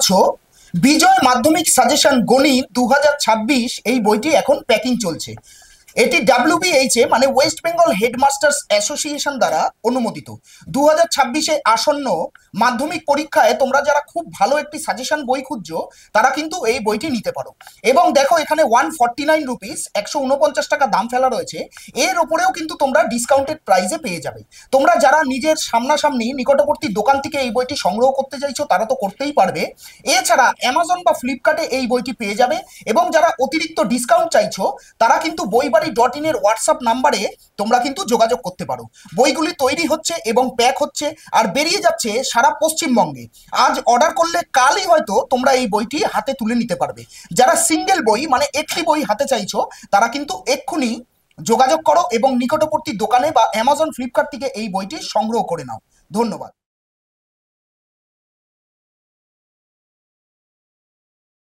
পাচ্ছ বিজয় মাধ্যমিক সাজেশন গণিত 2026 এই বইটি এখন প্যাকিং চলছে। এটি WBHA মানে ওয়েস্ট বেঙ্গল হেডমাস্টার্স অ্যাসোসিয়েশন দ্বারা অনুমোদিত। 2026-এ আসন্ন মাধ্যমিক পরীক্ষায় তোমরা যারা খুব ভালো একটি সাজেশন বই খুঁজছো তারা কিন্তু এই বইটি নিতে পারো। এবং দেখো এখানে 149 রুপিস 149 টাকা দাম ফেলা রয়েছে। এর ওপরেও কিন্তু তোমরা ডিসকাউন্টেড প্রাইসে পেয়ে যাবে। তোমরা যারা নিজের সামনাসামনি নিকটবর্তী দোকান থেকে এই বইটি সংগ্রহ করতে চাইছো তারা তো করতেই পারবে। এছাড়া অ্যামাজন বা ফ্লিপকার্টে এই বইটি পেয়ে যাবে। এবং যারা অতিরিক্ত ডিসকাউন্ট চাইছো তারা কিন্তু বইবাড়ি.in এর হোয়াটসঅ্যাপ নাম্বারে তোমরা কিন্তু যোগাযোগ করতে পারো। বইগুলি তৈরি হচ্ছে এবং প্যাক হচ্ছে আর বেরিয়ে যাচ্ছে সারা পশ্চিমবঙ্গে। আজ অর্ডার করলে কালই হয়তো তোমরা এই বইটি হাতে তুলে নিতে পারবে। যারা সিঙ্গেল বই মানে একটি বই হাতে চাইছো তারা কিন্তু এক্ষুনি যোগাযোগ করো এবং নিকটবর্তী দোকানে বা অ্যামাজন ফ্লিপকার্ট থেকে এই বইটি সংগ্রহ করে নাও। ধন্যবাদ।